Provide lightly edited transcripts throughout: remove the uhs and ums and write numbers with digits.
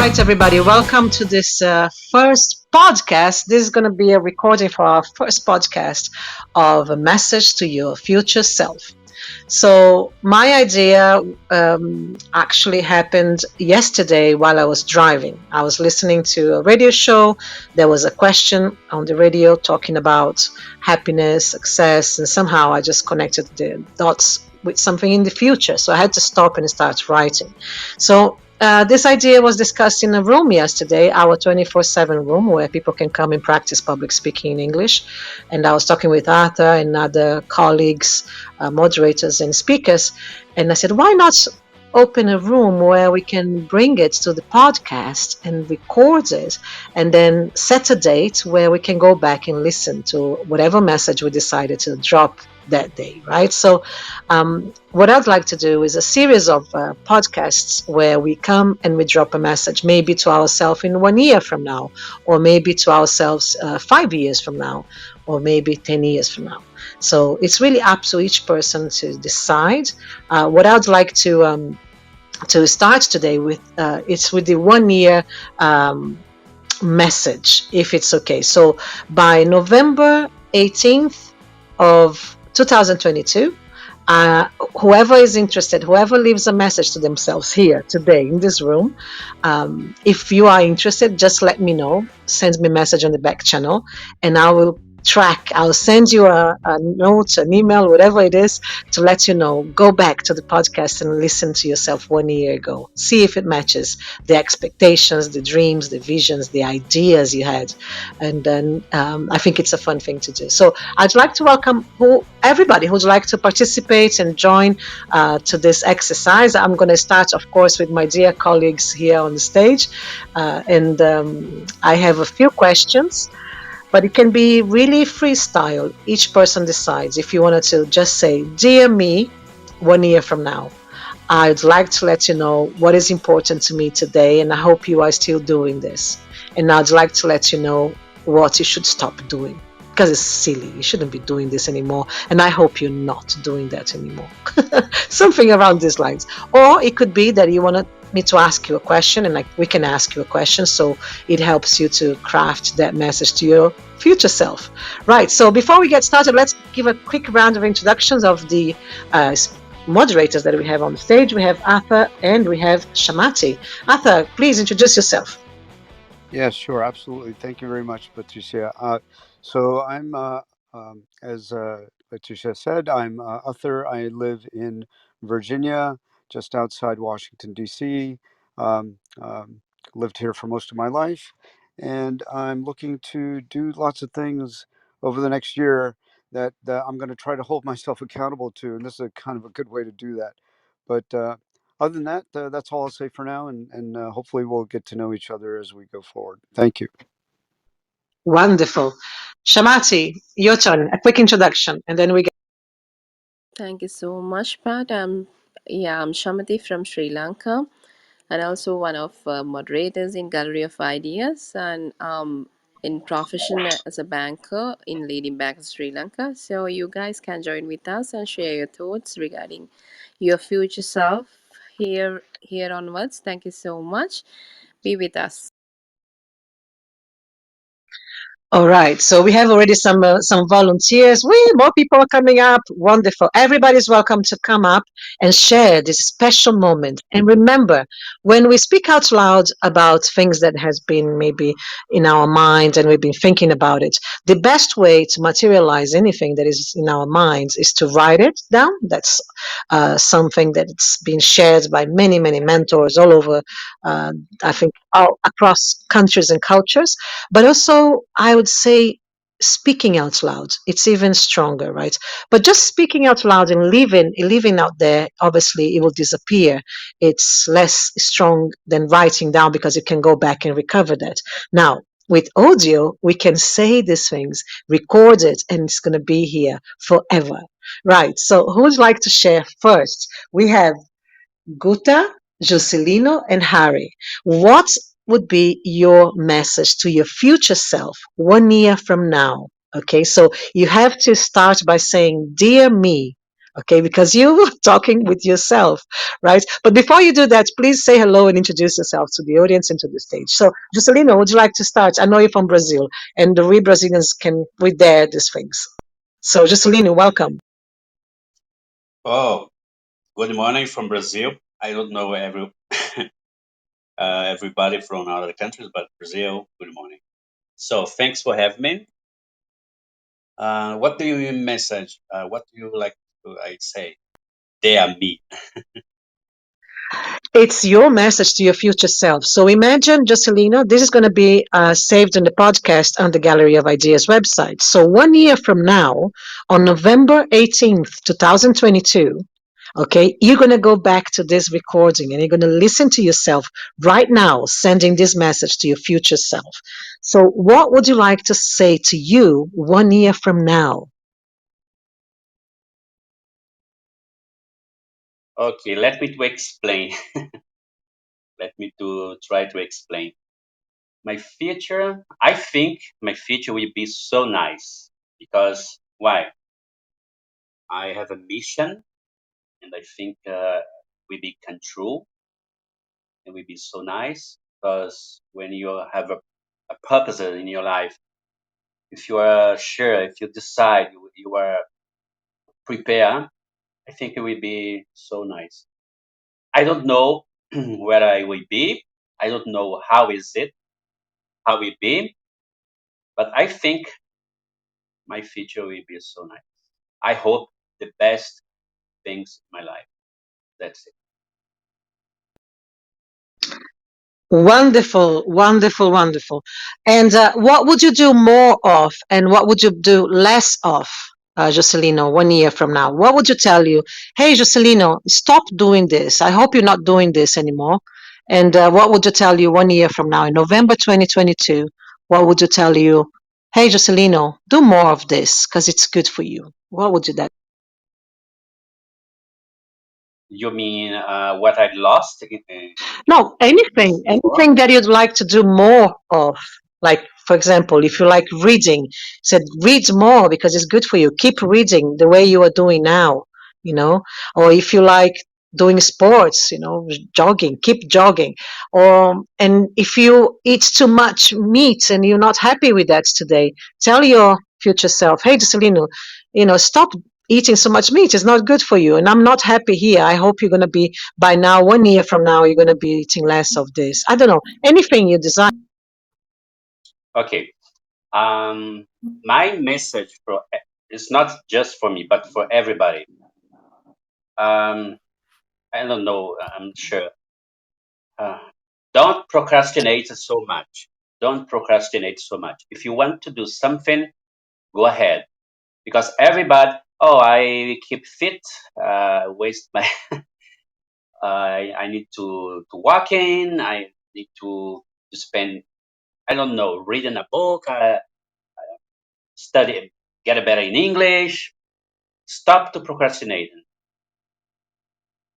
right, everybody, welcome to this first podcast. This is going to be a recording for our first podcast of a message to your future self. So, my idea actually happened yesterday while I was driving. I was listening to a radio show. There was a question on the radio talking about happiness, success, and somehow I just connected the dots with something in the future. So, I had to stop and start writing. So, this idea was discussed in a room yesterday, our 24/7 room where people can come and practice public speaking in English. And I was talking with Arthur and other colleagues, moderators, and speakers. And I said, why not open a room where we can bring it to the podcast and record it and then set a date where we can go back and listen to whatever message we decided to drop that day, right? So, what I'd like to do is a series of podcasts where we come and we drop a message, maybe to ourselves in 1 year from now, or maybe to ourselves 5 years from now, or maybe 10 years from now. So it's really up to each person to decide. What I'd like to start today with, it's with the 1 year message, if it's okay. So by November 18th of 2022, whoever is interested, whoever leaves a message to themselves here today in this room, if you are interested, just let me know. Send me a message on the back channel, and I will track. I'll send you a note, an email, whatever it is, to let you know. Go back to the podcast and listen to yourself 1 year ago. See if it matches the expectations, the dreams, the visions, the ideas you had, and then I think it's a fun thing to do. So I'd like to welcome everybody who'd like to participate and join to this exercise. I'm going to start, of course, with my dear colleagues here on the stage, and I have a few questions. But it can be really freestyle. Each person decides. If you wanted to just say, Dear me, 1 year from now, I'd like to let you know what is important to me today, and I hope you are still doing this. And I'd like to let you know what you should stop doing, because it's silly. You shouldn't be doing this anymore. And I hope you're not doing that anymore. Something around these lines. Or it could be that you want me to ask you a question, and we can ask you a question, so it helps you to craft that message to your future self. Right, so before we get started, let's give a quick round of introductions of the moderators that we have on the stage. We have Arthur and we have Shamati. Arthur, please introduce yourself. Yeah, sure, absolutely. Thank you very much, Patricia. So as Patricia said, I'm Uther. I live in Virginia, just outside Washington, D.C. Um, um, Lived here for most of my life, and I'm looking to do lots of things over the next year that I'm going to try to hold myself accountable to, and this is a kind of a good way to do that. But other than that, that's all I'll say for now, and hopefully we'll get to know each other as we go forward. Thank you. Wonderful. Shamati, your turn. A quick introduction, and then we get. Thank you so much, Pat. I'm Shamati from Sri Lanka, and also one of moderators in Gallery of Ideas, and in profession as a banker in leading back Sri Lanka. So you guys can join with us and share your thoughts regarding your future self here onwards. Thank you so much. Be with us. All right, so we have already some volunteers. More people are coming up. Wonderful. Everybody's welcome to come up and share this special moment. And remember, when we speak out loud about things that has been maybe in our mind and we've been thinking about it, the best way to materialize anything that is in our minds is to write it down. That's something that's been shared by many, many mentors all over, I think, all across countries and cultures. But also, I would say speaking out loud, it's even stronger, right? But just speaking out loud and leaving out there, obviously it will disappear. It's less strong than writing down because you can go back and recover that. Now, with audio, we can say these things, record it, and it's going to be here forever. Right. So who'd like to share first? We have Guta, Joselino, and Harry. What would be your message to your future self 1 year from now? Okay, so you have to start by saying, Dear me, Okay, because you were talking with yourself, right? But before you do that, please say hello and introduce yourself to the audience and to the stage. So, Juscelino, would you like to start? I know you're from Brazil, and we Brazilians can we dare these things. So, Juscelino, welcome. Oh, good morning from Brazil. I don't know everybody from other countries, but Brazil, good morning. So thanks for having me. What do you message? What do you like to I say? They are me. It's your message to your future self. So imagine, Juscelino, this is going to be saved in the podcast on the Gallery of Ideas website. So 1 year from now, on November 18th, 2022, okay, you're going to go back to this recording and you're going to listen to yourself right now, sending this message to your future self. So, what would you like to say to you 1 year from now? Okay, let me to explain. Let me to try to explain. My future, I think my future will be so nice because why? I have a mission and I think will be come true and will be so nice because when you have a purpose in your life, if you are sure, if you decide you are prepared, I think it will be so nice. I don't know where I will be. I don't know how is it, how it be, but I think my future will be so nice. I hope the best things in my life. That's it. Wonderful, wonderful, wonderful. And what would you do more of, and what would you do less of, Jocelino, 1 year from now? What would you tell you? Hey, Jocelino, stop doing this. I hope you're not doing this anymore. And what would you tell you 1 year from now, in November 2022? What would you tell you? Hey, Jocelino, do more of this because it's good for you. What would you that? You mean what I lost No, anything, before? anything that you'd like to do more of. Like, for example, if you like reading, said read more because it's good for you. Keep reading the way you are doing now, you know. Or if you like doing sports, jogging, keep jogging. Or and if you eat too much meat and you're not happy with that today, tell your future self, hey, Juscelino, stop eating so much meat. It's not good for you. And I'm not happy here. I hope you're going to be by now, 1 year from now, you're going to be eating less of this. I don't know. Anything you desire. Okay. My message for it's not just for me, but for everybody. Um, I don't know. I'm sure. Uh, don't procrastinate so much. Don't procrastinate so much. If you want to do something, go ahead. Because everybody, oh, I keep fit. Waste my. I need to walk in. I need to spend. I don't know, reading a book, study, get better in English. Stop to procrastinating.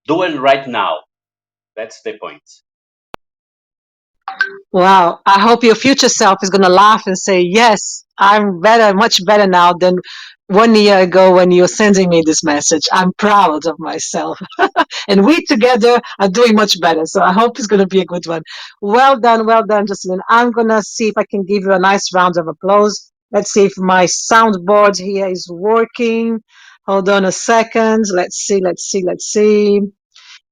Do it right now. That's the point. Wow. I hope your future self is going to laugh and say, yes, I'm better, much better now than 1 year ago when you're sending me this message. I'm proud of myself. And we together are doing much better. So I hope it's going to be a good one. Well done, Jocelyn. I'm going to see if I can give you a nice round of applause. Let's see if my soundboard here is working. Hold on a second. Let's see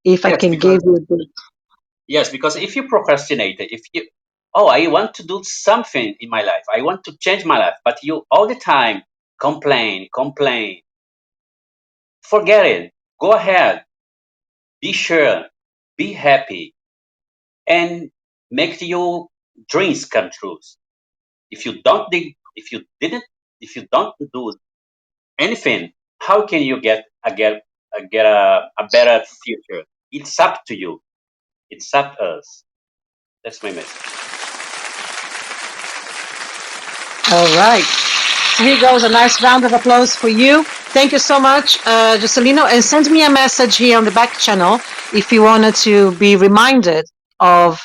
if I Yes, can give because you the. yes, because if you procrastinate, if you oh, I want to do something in my life, I want to change my life, but you all the time complain, complain, forget it. Go ahead, be sure, be happy, and make your dreams come true. If you don't dig, if you don't do anything, how can you get a better future? It's up to you. It's up to us. That's my message. All right. So here goes a nice round of applause for you. Thank you so much, Jocelino. And send me a message here on the back channel if you wanted to be reminded of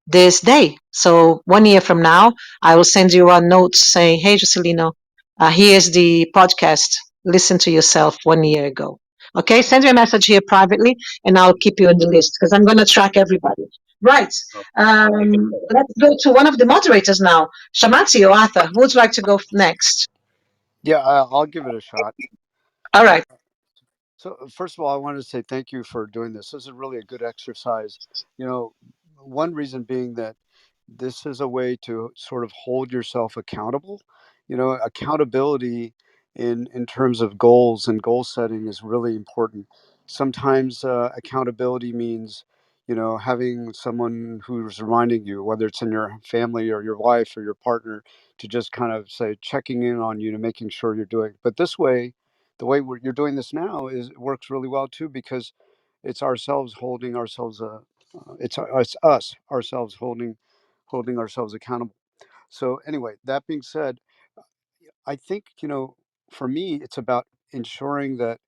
this day. So 1 year from now, I will send you a note saying, hey, Jocelino, here's the podcast. Listen to yourself 1 year ago. Okay, send me a message here privately, and I'll keep you in the list because I'm going to track everybody. Right. Let's go to one of the moderators now. Shamati or Arthur, who would like to go next? Yeah, I'll give it a shot. All right. So first of all, I wanted to say thank you for doing this. This is really a good exercise. You know, one reason being that this is a way to sort of hold yourself accountable. You know, accountability in terms of goals and goal setting is really important. Sometimes accountability means, you know, having someone who's reminding you, whether it's in your family or your wife or your partner, to just kind of say checking in on you to making sure you're doing. But this way, the way you're doing this now is works really well too, because it's ourselves holding ourselves it's us ourselves holding ourselves accountable. So anyway, that being said, I think, you know, for me, it's about ensuring that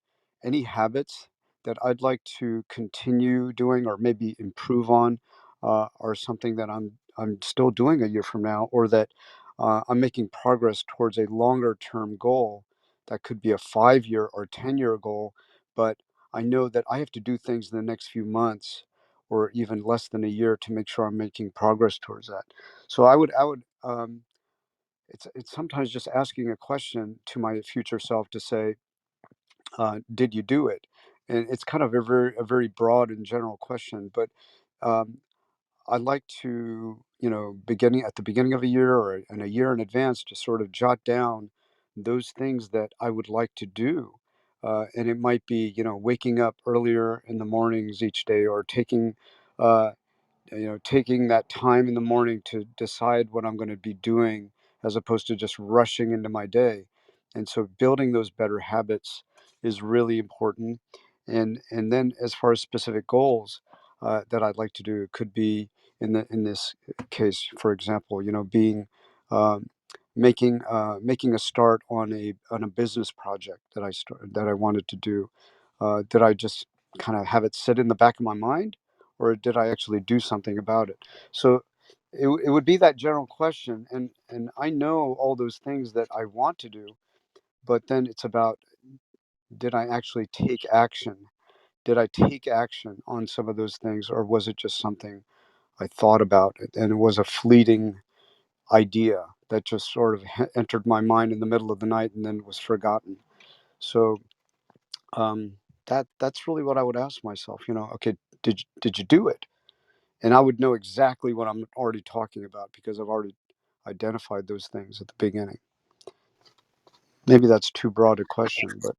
any habits that I'd like to continue doing or maybe improve on are something that I'm still doing a year from now, or that I'm making progress towards a longer term goal that could be a 5 year or 10 year goal. But I know that I have to do things in the next few months or even less than a year to make sure I'm making progress towards that. So I would it's sometimes just asking a question to my future self to say, did you do it? And it's kind of a very broad and general question, but um, I like to, you know, beginning at the beginning of a year or in a year in advance, to sort of jot down those things that I would like to do. And it might be, you know, waking up earlier in the mornings each day, or taking uh, taking that time in the morning to decide what I'm going to be doing, as opposed to just rushing into my day. And so building those better habits is really important. And then as far as specific goals that I'd like to do, it could be in this case, for example, you know, being um, making a start on a business project that I wanted to do. Did I just kind of have it sit in the back of my mind, or did I actually do something about it? So it would be that general question, and I know all those things that I want to do, but then it's about, did I actually take action? Did I take action on some of those things, or was it just something I thought about and it was a fleeting idea that just sort of entered my mind in the middle of the night and then was forgotten? So um, that's really what I would ask myself. You know, okay, did you do it? And I would know exactly what I'm already talking about because I've already identified those things at the beginning. Maybe that's too broad a question, but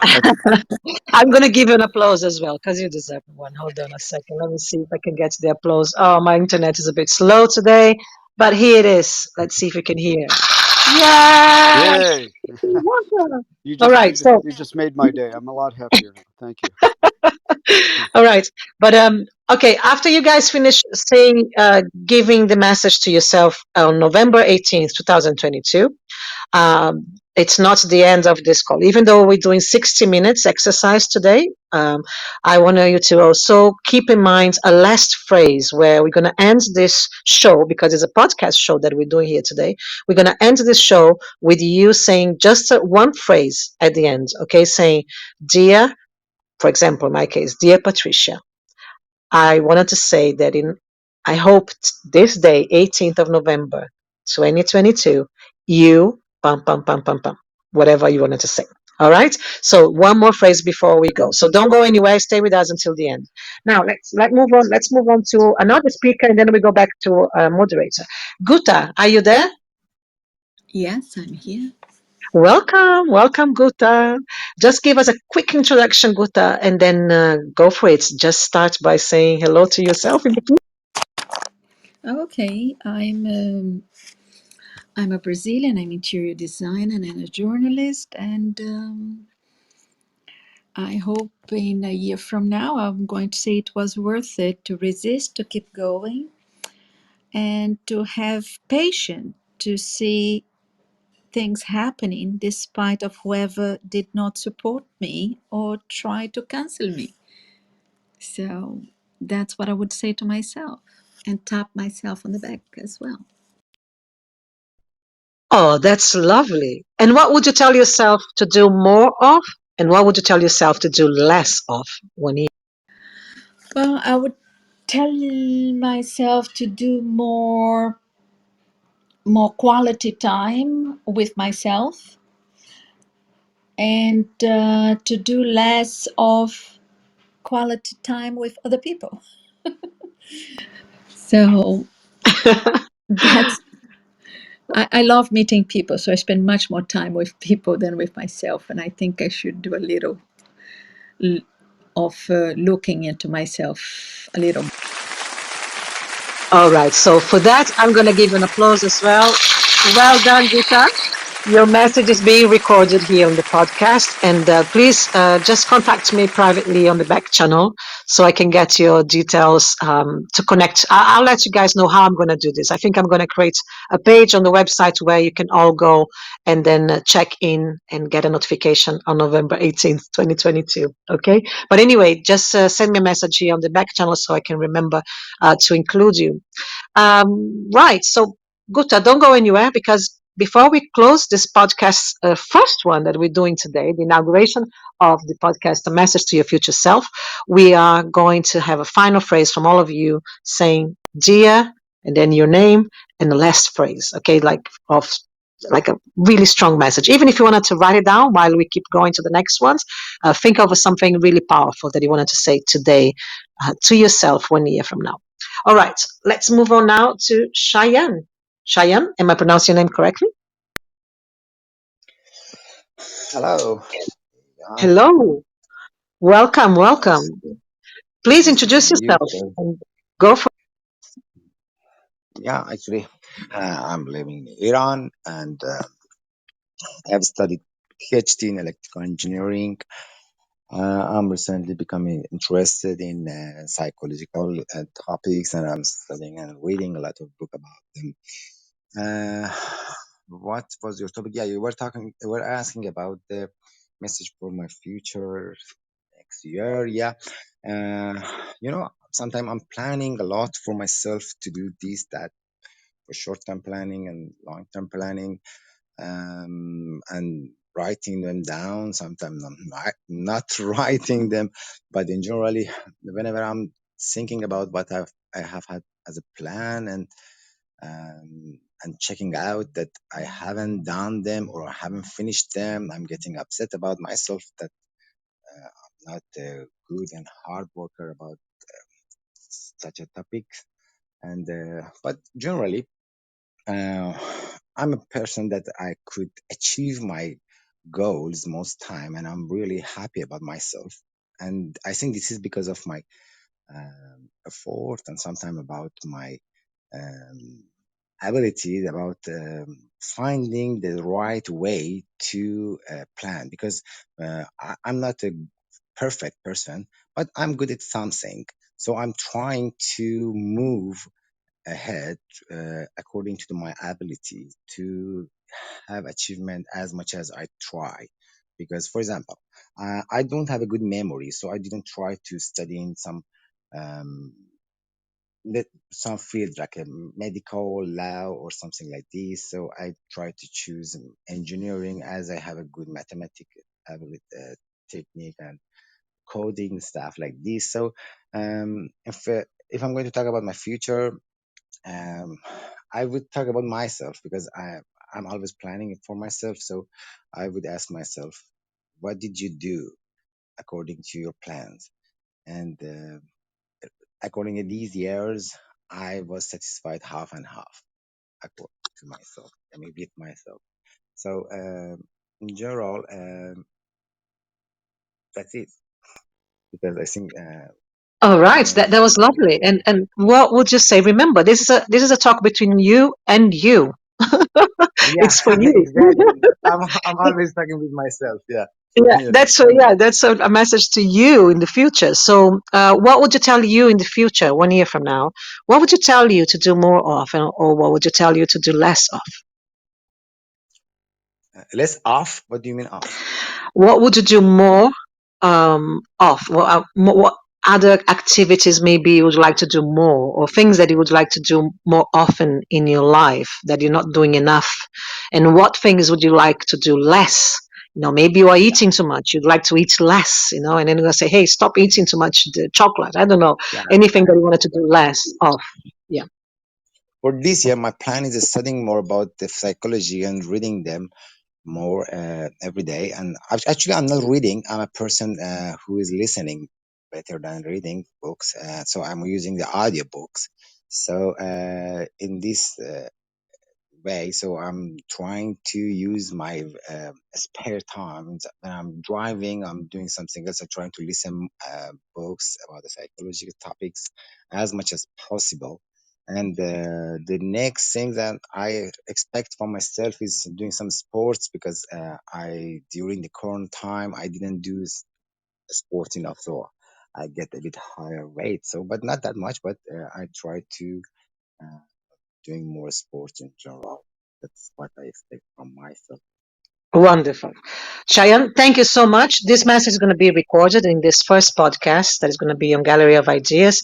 that's I'm going to give you an applause as well because you deserve one. Hold on a second. Let me see if I can get the applause. Oh, my internet is a bit slow today, but here it is. Let's see if we can hear. Yes! yay! Wonderful. You All just right. made it. So, You just made my day. I'm a lot happier now. Thank you. all right. But okay, after you guys finish saying, giving the message to yourself on November 18th, 2022, it's not the end of this call. Even though we're doing 60 minutes exercise today, I want you to also keep in mind a last phrase where we're going to end this show, because it's a podcast show that we're doing here today. We're going to end this show with you saying just one phrase at the end, okay? Saying, dear, for example, in my case, dear Patricia, I wanted to say that I hope this day, 18th of November, 2022, you, pum, pum, pum, pum, pum, whatever you wanted to say. All right. So one more phrase before we go. So don't go anywhere. Stay with us until the end. Now let's move on. Let's move on to another speaker, and then we go back to moderator. Guta, are you there? Yes, I'm here. Welcome, welcome, Guta. Just give us a quick introduction, Guta, and then go for it. Just start by saying hello to yourself. Okay, I'm a Brazilian. I'm interior designer and a journalist, and I hope in a year from now I'm going to say it was worth it to resist, to keep going, and to have patience to see things happening despite of whoever did not support me or try to cancel me. So that's what I would say to myself and tap myself on the back as well. Oh, that's lovely. And what would you tell yourself to do more of? And what would you tell yourself to do less of 1 year? Well, I would tell myself to do more quality time with myself, and to do less of quality time with other people. So that's I love meeting people, so I spend much more time with people than with myself, and I think I should do a little l- of looking into myself a little. All right. So for that, I'm going to give an applause as well. Well done, Gita. Your message is being recorded here on the podcast, and please just contact me privately on the back channel so I can get your details to connect. I'll let you guys know how I'm going to do this. I think I'm going to create a page on the website where you can all go and then check in and get a notification on November 18th, 2022. Okay. But anyway, just send me a message here on the back channel so I can remember to include you. Right. So, Gutta, don't go anywhere because before we close this podcast, first one that we're doing today, the inauguration of the podcast, A Message to Your Future Self, we are going to have a final phrase from all of you saying, dear, and then your name and the last phrase, okay, like a really strong message. Even if you wanted to write it down while we keep going to the next ones, think of something really powerful that you wanted to say today to yourself 1 year from now. All right, let's move on now to Cheyenne. Cheyenne, am I pronouncing your name correctly? Hello. Yeah, Hello, welcome, nice, welcome. Please nice to introduce join you. yourself and go for Yeah, actually, I'm living in Iran and I have studied PhD in electrical engineering. I'm recently becoming interested in psychological topics, and I'm studying and reading a lot of book about them. Uh, what was your topic? Yeah, you were asking about the message for my future next year. Yeah, uh, sometimes I'm planning a lot for myself to do this, that, for short-term planning and long-term planning, and writing them down. Sometimes I'm not writing them, but in generally, whenever I'm thinking about what I have had as a plan, and checking out that I haven't done them or I haven't finished them, I'm getting upset about myself that I'm not a good and hard worker about such a topic. And but generally, uh, I'm a person that I could achieve my goals most time, and I'm really happy about myself. And I think this is because of my effort and sometimes about my um, ability about finding the right way to plan, because I'm not a perfect person, but I'm good at something. So I'm trying to move ahead according to my ability to have achievement as much as I try. Because, for example, I don't have a good memory, so I didn't try to study in um, some field like a medical law or something like this. So I try to choose engineering as I have a good mathematical ability, technique and coding stuff like this. So if I'm going to talk about my future, um, I would talk about myself because I'm always planning it for myself. So I would ask myself, what did you do according to your plans? And according to these years, I was satisfied half and half according to myself. I mean, with myself. So in general, that's it. Because I think all right, my that was lovely. And what would you say? Remember, this is a talk between you and you. yeah, It's for you. exactly. I'm always talking with myself. Yeah, Yeah, you know. that's a message to you in the future. So, what would you tell you in the future, 1 year from now? What would you tell you to do more of, or what would you tell you to do less of? Less off. What do you mean off? What would you do more of? What other activities maybe you would like to do more, or things that you would like to do more often in your life that you're not doing enough? And what things would you like to do less maybe you are eating too much. You'd like to eat less, and then you're going to say, hey, stop eating too much chocolate. I don't know, Yeah. anything that you wanted to do less of. Yeah. For this year, my plan is studying more about the psychology and reading them more every day. And actually, I'm not reading. I'm a person who is listening better than reading books. So I'm using the audiobooks. So in this way, so I'm trying to use my spare time when I'm driving. I'm doing something else. I'm trying to listen books about the psychological topics as much as possible. And the next thing that I expect from myself is doing some sports, because I during the current time I didn't do sport enough, so I get a bit higher weight. So, but not that much. But I try to. Doing more sports in general. That's what I expect from myself. Wonderful. Cheyenne, thank you so much. This message is going to be recorded in this first podcast that is going to be on Gallery of Ideas.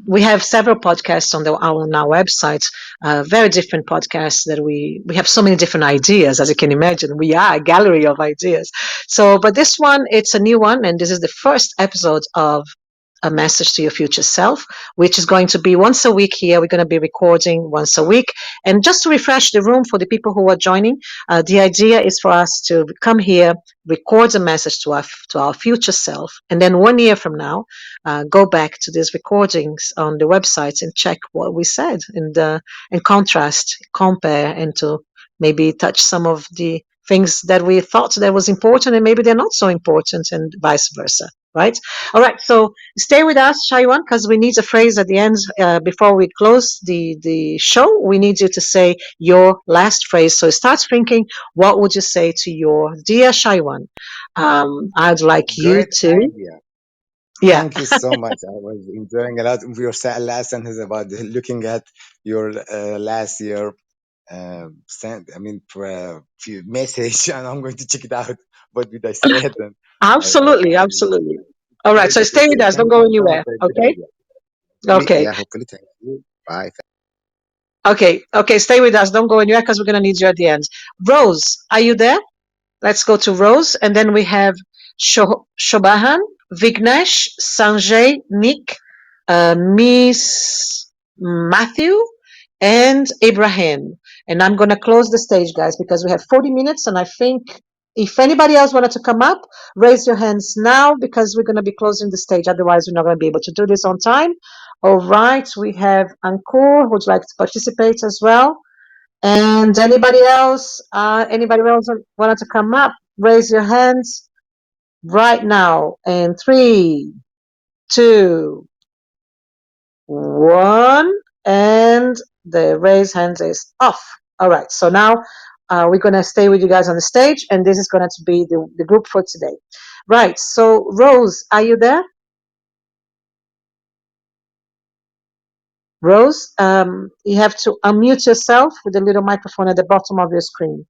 We have several podcasts on our website, very different podcasts that we have so many different ideas, as you can imagine. We are a gallery of ideas. So, but this one, it's a new one, and this is the first episode of a message to your future self, which is going to be once a week here. We're going to be recording once a week. And just to refresh the room for the people who are joining, the idea is for us to come here, record a message to our future self, and then 1 year from now, go back to these recordings on the websites and check what we said, and contrast, compare, and to maybe touch some of the things that we thought that was important, and maybe they're not so important, and vice versa. Right? All right. So stay with us, Shaiwan, because we need a phrase at the end before we close the show. We need you to say your last phrase. So start thinking, what would you say to your dear Shaiwan? I'd like you Great to, idea. yeah. Thank you so much. I was enjoying a lot of your last sentence about looking at your last year message, and I'm going to check it out. What did I say? And Absolutely, I absolutely. All right. quite So stay with appreciate it. us. Don't Thank go you so much anywhere. for a good Okay. idea. Okay. Yeah, hopefully. Thank you. Bye. Okay. Okay. Stay with us. Don't go anywhere because we're going to need you at the end. Rose, are you there? Let's go to Rose, and then we have Shobahan, Vignesh, Sanjay, Nick, Miss Matthew, and Ibrahim. And I'm going to close the stage, guys, because we have 40 minutes, and I think if anybody else wanted to come up, raise your hands now because we're going to be closing the stage. Otherwise, we're not going to be able to do this on time. All right, we have Ankur who'd like to participate as well. And anybody else wanted to come up? Raise your hands right now. And 3, 2, 1, and the raise hands is off. All right. So now we're gonna stay with you guys on the stage, and this is going to be the group for today. Right. So Rose, are you there? Rose, you have to unmute yourself with the little microphone at the bottom of your screen.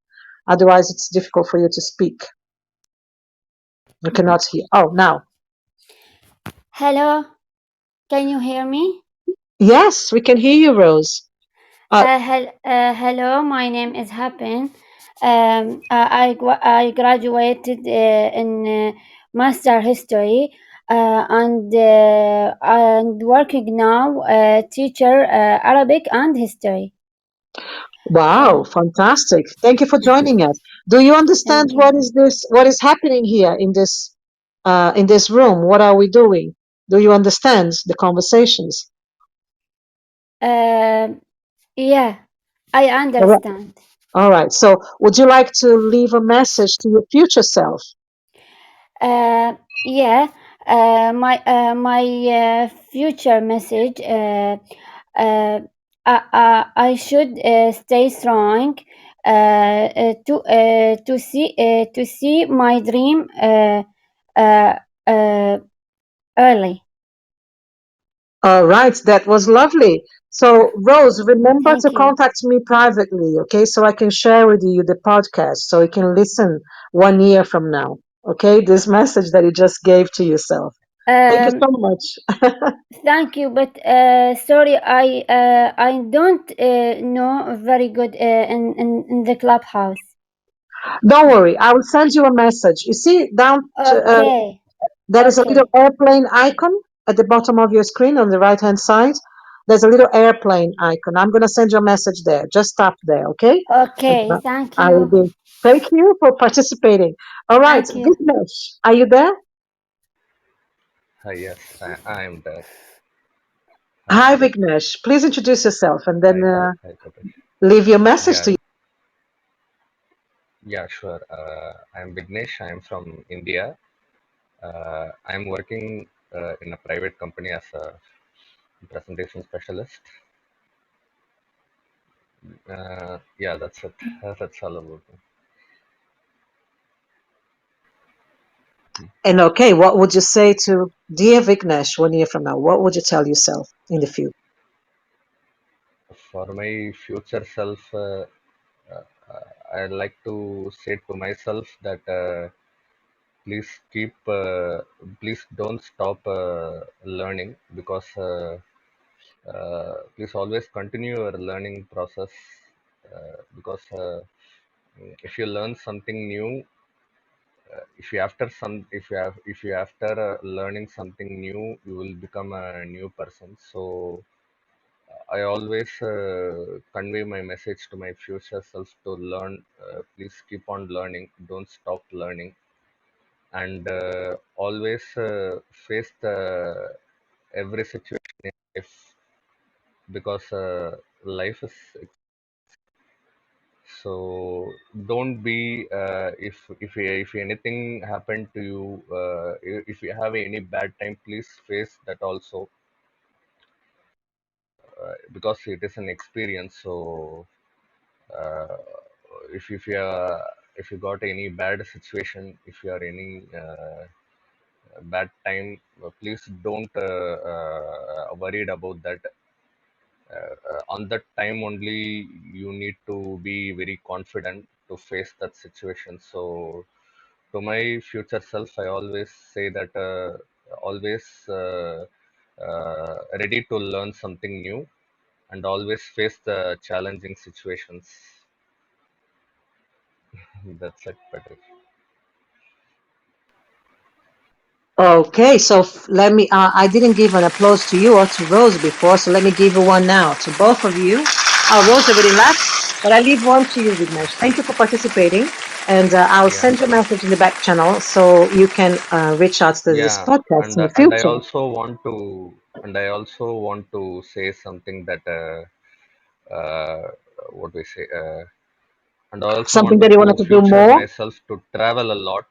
Otherwise, it's difficult for you to speak. You cannot hear. Oh, now. Hello, can you hear me? Yes, we can hear you, Rose. Hello, my name is Happen. I graduated in Master History and working now teacher Arabic and History. Wow, fantastic. Thank you for joining us. Do you understand Thank you. what is happening here in this room? What are we doing? Do you understand the conversations? Yeah, I All right. understand. All right. So, would you like to leave a message to your future self? Yeah, my future message. I should stay strong to see my dream uh, uh, early. All right, that was lovely. So, Rose, remember to Thank you. contact me privately, okay? So I can share with you the podcast so you can listen 1 year from now, okay? This message that you just gave to yourself. Thank you Um, so much. Thank you, but sorry, I don't know very good in the clubhouse. Don't worry, I will send you a message. You see, Okay. there is a little Okay. airplane icon at the bottom of your screen on the right hand side. There's a little airplane icon. I'm going to send you a message there. Just tap there, okay? And, Okay. Thank I will you. be. Thank you for participating. All right, Thank you. Vignesh, are you there? Yes, I am there. Hi, Hi, Vignesh. Please introduce yourself and then hi, Patricia. leave your message to Yeah, you. yeah, sure. I'm Vignesh. I'm from India. I'm working in a private company as a presentation specialist. Yeah, that's it. That's all about me. And okay, what would you say to dear Vignesh 1 year from now? What would you tell yourself in the future? For my future self, I'd like to say to myself that please please don't stop learning because please always continue your learning process because if you learn something new, if you after learning something new, you will become a new person. So I always convey my message to my future self to learn. Please keep on learning, don't stop learning, and always face the every situation in life because life is so don't be if anything happened to you, if you have any bad time, please face that also because it is an experience. So uh, if you got any bad situation, if you are any bad time, please don't worried about that. On that time only you need to be very confident to face that situation. So to my future self, I always say that always ready to learn something new and always face the challenging situations. That's it, Patrick. Okay, so let me. I didn't give an applause to you or to Rose before, so let me give you one now to both of you. Rose already left, but I leave one to you, Vignesh. Thank you for participating, and I'll Yeah, send you a message in the back channel so you can reach out to this yeah, podcast in the and I future. also want to say something that what we say. And I also Something want that you wanted to to do future more, myself to travel a lot.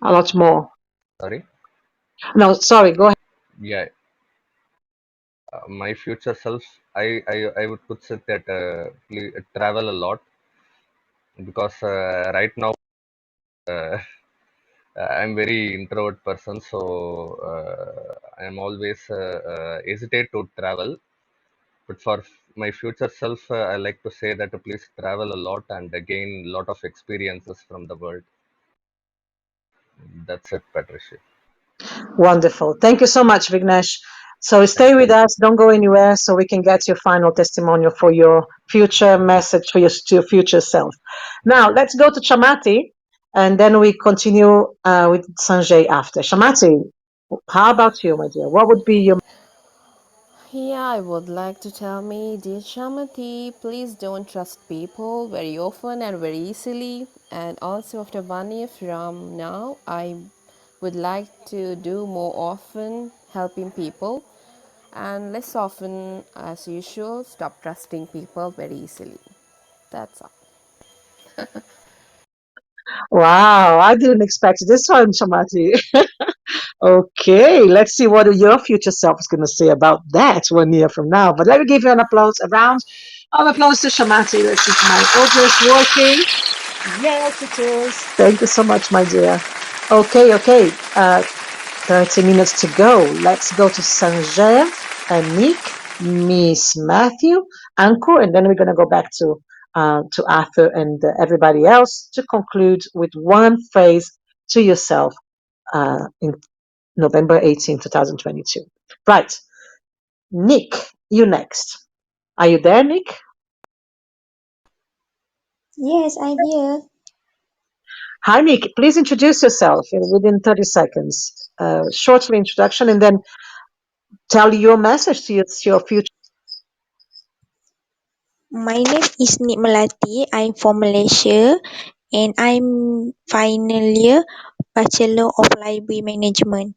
a lot more. Sorry. No, sorry, go ahead. Yeah, my future self, I would put it that travel a lot because right now uh, I'm very introvert person, so I'm always hesitate to travel. But for my future self, I like to say that please travel a lot and gain a lot of experiences from the world. That's it, Patricia. Wonderful. Thank you so much, Vignesh. So Thank stay you. with us. Don't go anywhere so we can get your final testimonial for your future message for your future self. Now, let's go to Chamati and then we continue with Sanjay after. Chamati, how about you, my dear? What would be your Yeah, I would like to tell me, dear Shamati, please don't trust people very often and very easily. And also, after 1 year from now, I would like to do more often helping people and less often, as usual, stop trusting people very easily. That's all. Wow, I didn't expect this one, Chamati. Okay, let's see what your future self is going to say about that 1 year from now. But let me give you an applause, a round of applause to Shamati. Let's see if my audio is working. Yes, it is. Thank you so much, my dear. Okay. 30 minutes to go. Let's go to Sanjeev, Nick, Miss Matthew, Ankur, and then we're going to go back to Arthur and everybody else to conclude with one phrase to yourself in November 18, 2022. Right. Nick, you next. Are you there, Nick? Yes, I'm here. Hi, Nick. Please introduce yourself within 30 seconds. Shortly introduction, and then tell your message to your future. My name is Nik Melati. I'm from Malaysia and I'm final year Bachelor of Library Management.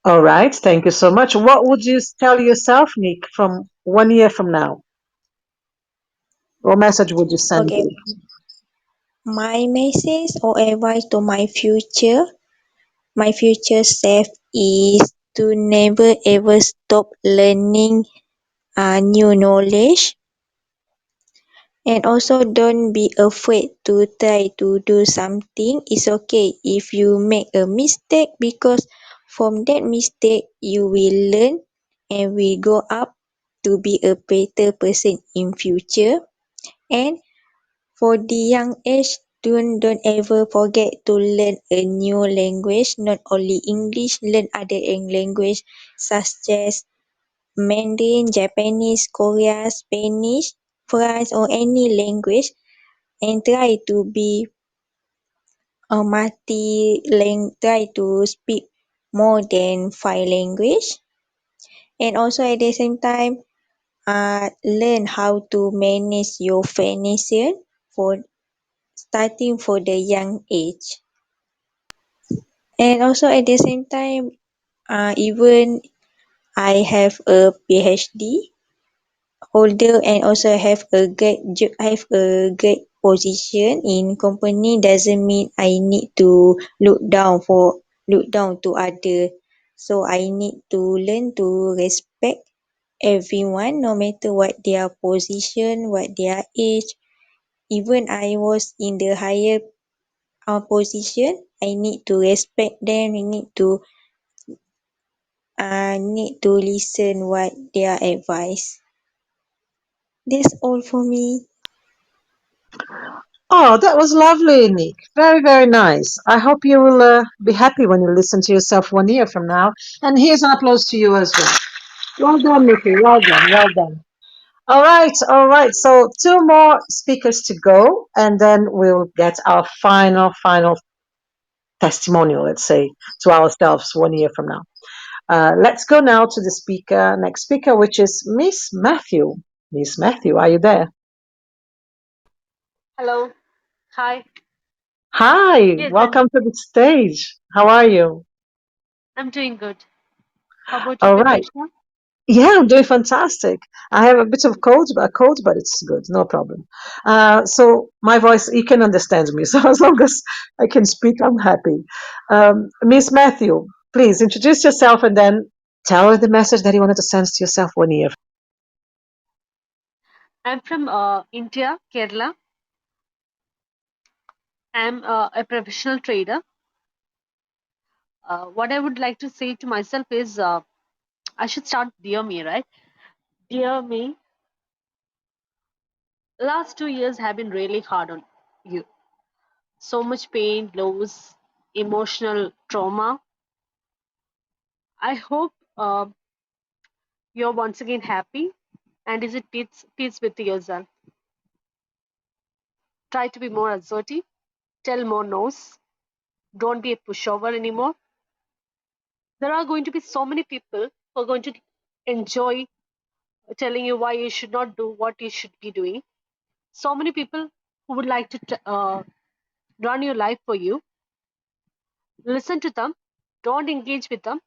All right. Thank you so much. What would you tell yourself, Nick, from 1 year from now? What message would you send Okay, you? my message or advice to my future self is to never ever stop learning new knowledge, and also don't be afraid to try to do something. It's okay if you make a mistake because from that mistake you will learn and will go up to be a better person in future. And for the young age, don't ever forget to learn a new language, not only English, learn other language such as Mandarin, Japanese, Korea, Spanish, French or any language, and try to be a try to speak more than 5 language, and also at the same time learn how to manage your financial for starting for the young age. And also at the same time, even I have a PhD holder and also have a great position in company doesn't mean I need to look down to other. So I need to learn to respect everyone no matter what their position, what their age. Even I was in the higher position, I need to respect them. I need to listen what their advice. That's all for me. Oh, that was lovely, Nick. Very, very nice. I hope you will be happy when you listen to yourself 1 year from now. And here's an applause to you as well. Well done, Nicky. Well done. Well done. All right. All right. So two more speakers to go, and then we'll get our final testimonial, let's say, to ourselves 1 year from now. Let's go now to the next speaker, which is Miss Matthew. Miss Matthew, are you there? Hello. Hi. Hi, Yes, welcome to the stage. How are you? I'm doing good. How about you, All right. Patricia? Yeah, I'm doing fantastic. I have a bit of cold, but it's good, no problem. So my voice, you can understand me. So as long as I can speak, I'm happy. Miss Matthew, please introduce yourself and then tell her the message that you wanted to send to yourself 1 year. I'm from India, Kerala. I'm a professional trader. What I would like to say to myself is I should start Dear Me, right? Dear Me, last 2 years have been really hard on you. So much pain, loss, emotional trauma. I hope you're once again happy and is it peace with yourself. Try to be more assertive, tell more no's, don't be a pushover anymore. There are going to be so many people who are going to enjoy telling you why you should not do what you should be doing. So many people who would like to run your life for you. Listen to them. Don't engage with them.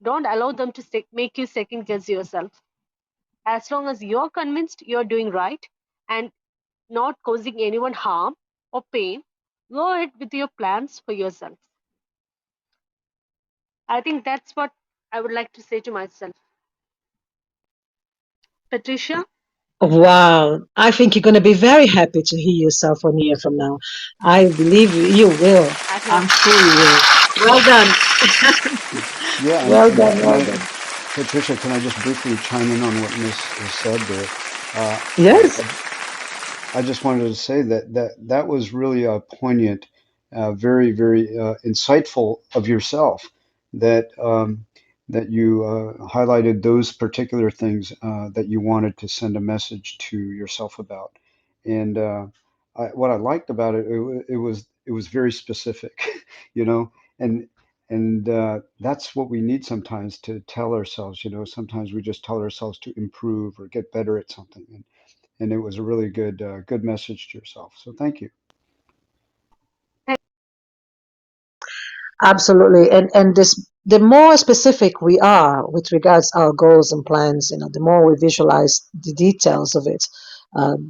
Don't allow them to make you second guess yourself. As long as you're convinced you're doing right and not causing anyone harm or pain, go ahead with your plans for yourself. I think that's what I would like to say to myself. Patricia? Wow, I think you're going to be very happy to hear yourself 1 year from now. I believe you will. I hope. I'm sure you will. Well done. Yeah, Well and done. can Well I, done. Patricia, can I just briefly chime in on what Miss has said there? Uh, Yes. I just wanted to say that was really poignant, very very insightful of yourself. That that you highlighted those particular things that you wanted to send a message to yourself about, and what I liked about it, it was very specific, you know, and that's what we need sometimes to tell ourselves, you know. Sometimes we just tell ourselves to improve or get better at something, and it was a really good message to yourself. So thank you. Absolutely. And this, the more specific we are with regards our goals and plans, you know, the more we visualize the details of it,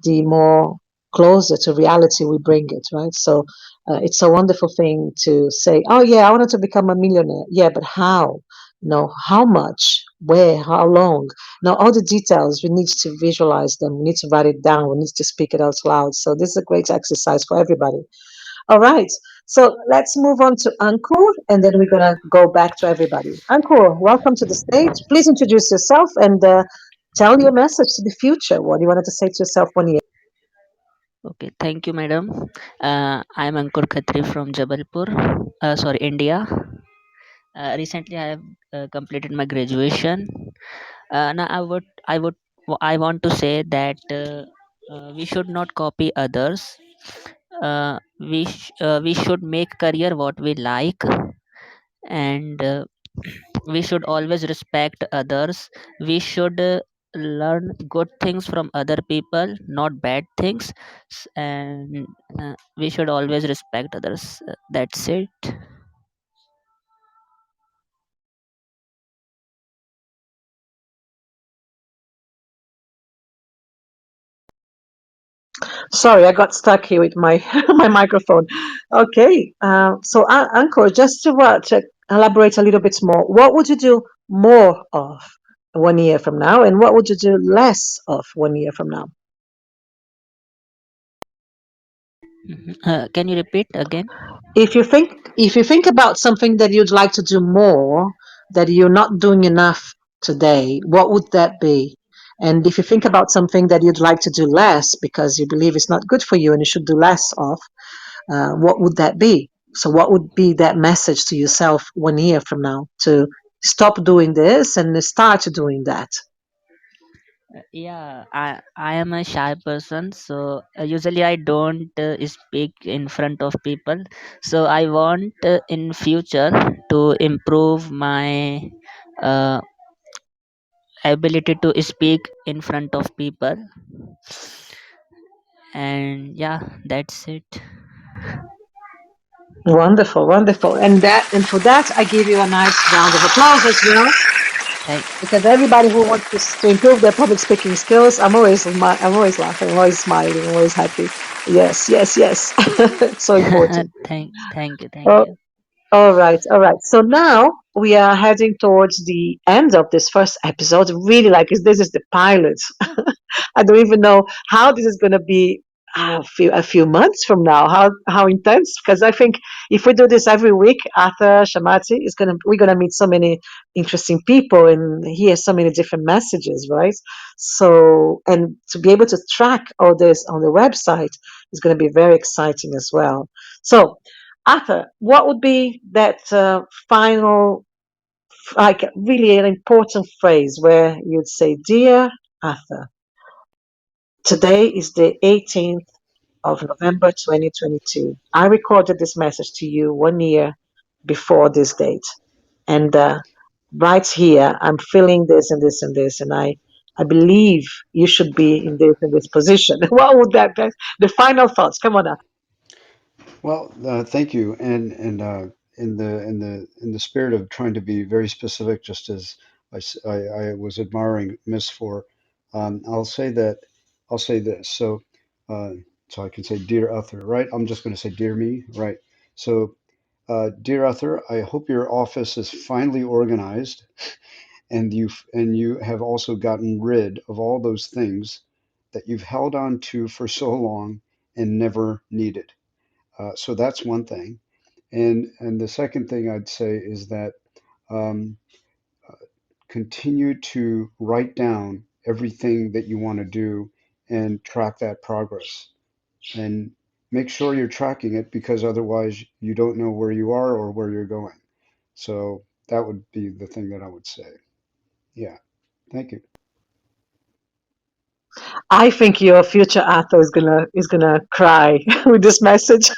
the more closer to reality we bring it, right? So it's a wonderful thing to say, oh yeah, I wanted to become a millionaire. Yeah, but how? You know, how much? Where? How long? Now, all the details, we need to visualize them. We need to write it down. We need to speak it out loud. So this is a great exercise for everybody. All right. So let's move on to Ankur, and then we're going to go back to everybody. Ankur, welcome to the stage. Please introduce yourself and tell your message to the future. What you wanted to say to yourself 1 year. Okay, thank you, madam. I'm Ankur Khatri from Jabalpur, sorry, India. Recently, I have completed my graduation. Now, I want to say that we should not copy others. We should make career what we like, and we should always respect others. We should learn good things from other people, not bad things. And we should always respect others. That's it. Sorry, I got stuck here with my my microphone. Okay. So, Ankur, just to elaborate a little bit more, what would you do more of 1 year from now, and what would you do less of 1 year from now? Can you repeat again? If you think about something that you'd like to do more that you're not doing enough today, what would that be? And if you think about something that you'd like to do less because you believe it's not good for you and you should do less of, what would that be? So what would be that message to yourself 1 year from now to stop doing this and start doing that? Yeah, I am a shy person, so usually I don't speak in front of people. So I want in future to improve my uh, ability to speak in front of people. And yeah, that's it. Wonderful, wonderful. And for that I give you a nice round of applause as well. Thank, Because everybody who wants to improve their public speaking skills, I'm always laughing, I'm always smiling, I'm always happy. Yes, yes, yes. It's so important. thank you, thank Oh, you. all right, all right. So now we are heading towards the end of this first episode. Really, like this is the pilot. I don't even know how this is going to be a few months from now. How intense? Because I think if we do this every week, Arthur Shamati is gonna we're gonna meet so many interesting people and hear so many different messages, right? So and to be able to track all this on the website is going to be very exciting as well. So, Arthur, what would be that final, like really an important phrase where you'd say, "Dear Arthur, today is the 18th of November 2022. I recorded this message to you 1 year before this date. And right here, I'm feeling this and this and this. And I believe you should be in this position." What would that be? The final thoughts. Come on, Arthur. Well, thank you. In the spirit of trying to be very specific, just as I was admiring Miss for, I'll say that I'll say this. Uh, so I can say, dear Arthur, right? I'm just going to say, dear me, right? So, dear Arthur, I hope your office is finally organized, and you have also gotten rid of all those things that you've held on to for so long and never needed. So that's one thing. And the second thing I'd say is that um, continue to write down everything that you want to do and track that progress. And make sure you're tracking it because otherwise you don't know where you are or where you're going. So that would be the thing that I would say. Yeah. Thank you. I think your future Arthur is gonna cry with this message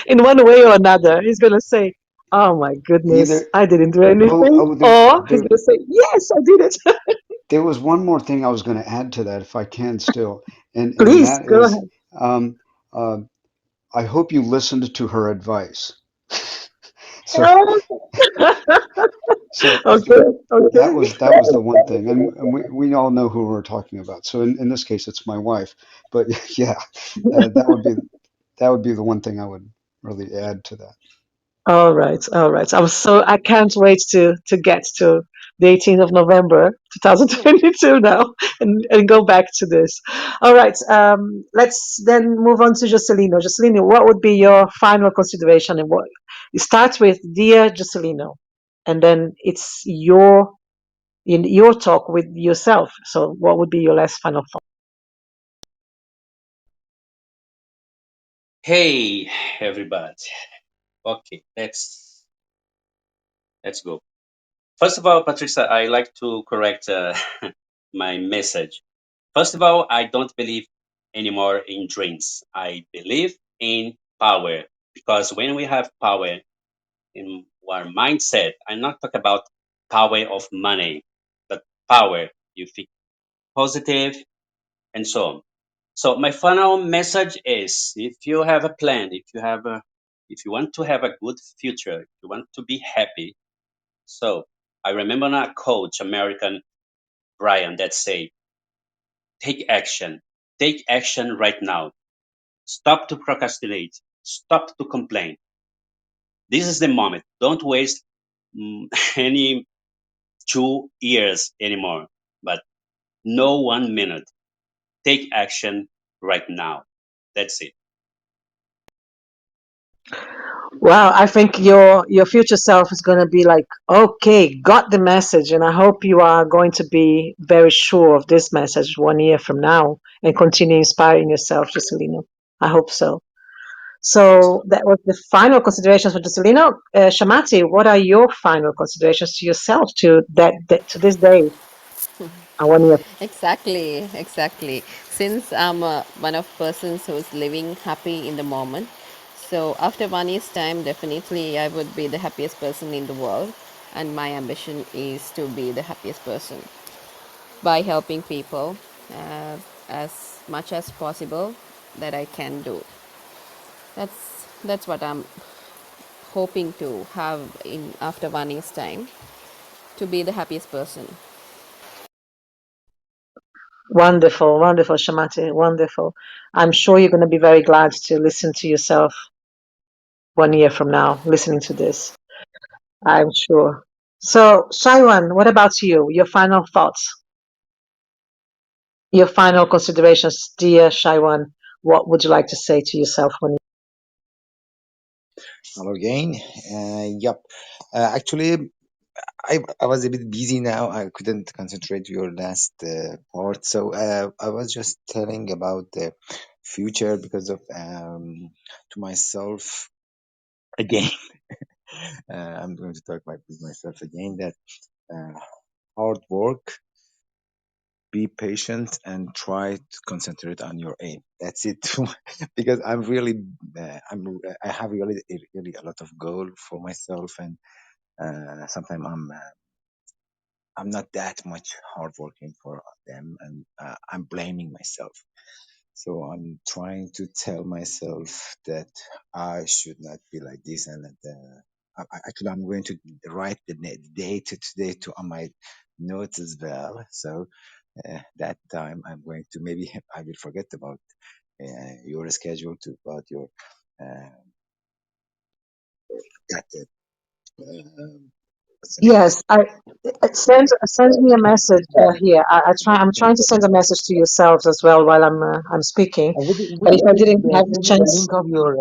in one way or another. He's gonna say, "Oh my goodness, Either I didn't do oh anything," oh or he's gonna say, "Yes, I did it." there was one more thing I was going to add to that if I can still, and Please that go is, ahead. um, uh, I hope you listened to her advice. So so Okay, that was the okay. one thing, and we all know who we're talking about. So in this case, it's my wife. But yeah, that would be the one thing I would really add to that. All right, all right. I can't wait to get to the 18th of November 2022 now and go back to this. All right. Let's then move on to Jocelino. Jocelino, what would be your final consideration and what you start with, dear Jocelino, and then it's your talk with yourself. So what would be your last final thought? Hey, everybody. Okay, let's go. First of all, Patricia, I like to correct my message. First of all, I don't believe anymore in dreams. I believe in power because when we have power in our mindset, I'm not talking about power of money, but power. You think positive and so on. So my final message is: if you have a plan, if you want to have a good future, if you want to be happy. So I remember a coach, American Brian, that say, take action right now. Stop to procrastinate. Stop to complain. This is the moment. Don't waste any 2 years anymore, but no 1 minute. Take action right now. That's it. Wow, I think your future self is going to be like, okay, got the message, and I hope you are going to be very sure of this message 1 year from now and continue inspiring yourself, Juscelino. I hope so. So that was the final considerations for Juscelino. Shamati, what are your final considerations to yourself that to this day? I 1 year. Exactly, exactly. Since I'm one of persons who's living happy in the moment, so after 1 year's time, definitely I would be the happiest person in the world, and my ambition is to be the happiest person by helping people as much as possible that I can do. That's what I'm hoping to have in after 1 year's time, to be the happiest person. Wonderful, wonderful, Shamati, wonderful. I'm sure you're going to be very glad to listen to yourself 1 year from now, listening to this. I'm sure. So, Shaiwan, what about you? Your final thoughts, your final considerations, dear Shaiwan. What would you like to say to yourself when Hello again. Yep. Actually, I was a bit busy now. I couldn't concentrate your last part. So I was just telling about the future because of to myself again. I'm going to talk with myself again that uh, hard work, be patient, and try to concentrate on your aim. That's it. Because I have really a lot of goal for myself, and sometimes I'm not that much hardworking for them, and I'm blaming myself. So I'm trying to tell myself that I should not be like this, and that actually I'm going to write the date today to on my notes as well. So that time I'm going to maybe I will forget about your schedule to about your uh, that what's the name? Yes, send me a message here. I'm trying to send a message to yourselves as well while I'm speaking. Would But you if I please didn't have the send me the chance, link of your?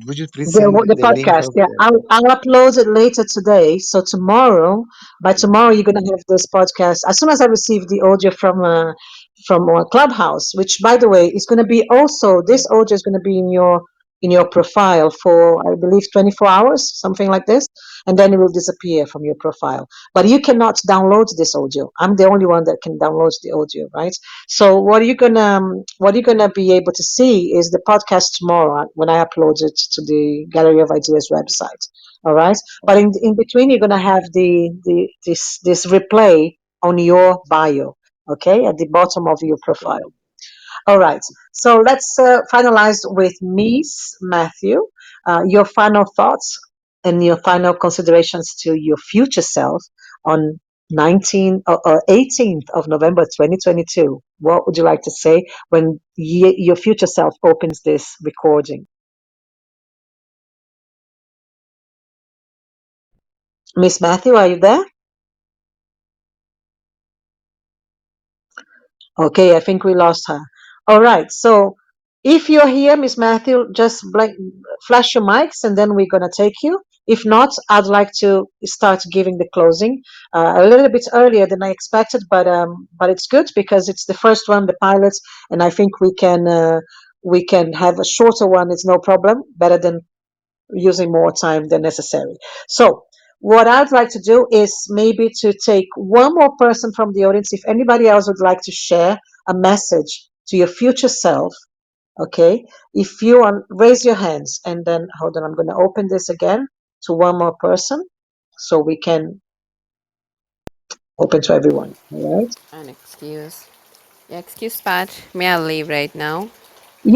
Would you please the send the the link podcast, of yeah, the? I'll upload it later today. So tomorrow, by tomorrow, you're gonna have this podcast as soon as I receive the audio from Clubhouse. Which, by the way, is gonna be also this audio is gonna be in your in your profile for, I believe, 24 hours, something like this, and then it will disappear from your profile. But you cannot download this audio. I'm the only one that can download the audio, right? So what you're gonna be able to see is the podcast tomorrow when I upload it to the Gallery of Ideas website. All right, but in between you're gonna have this replay on your bio, okay, at the bottom of your Okay. profile. All right. So let's finalize with Miss Matthew. Your final thoughts and your final considerations to your future self on 18th of November 2022. What would you like to say when your future self opens this recording? Miss Matthew, are you there? Okay, I think we lost her. All right. So if you're here, Miss Matthew, just flash your mics and then we're going to take you. If not, I'd like to start giving the closing a little bit earlier than I expected, but it's good because it's the first one, the pilot, and I think we can have a shorter one. It's no problem. Better than using more time than necessary. So, what I'd like to do is maybe to take one more person from the audience. If anybody else would like to share a message to your future self, okay? If you want, raise your hands and then hold on. I'm going to open this again to one more person so we can open to everyone. All right? An excuse. Yeah, excuse, Pat. May I leave right now?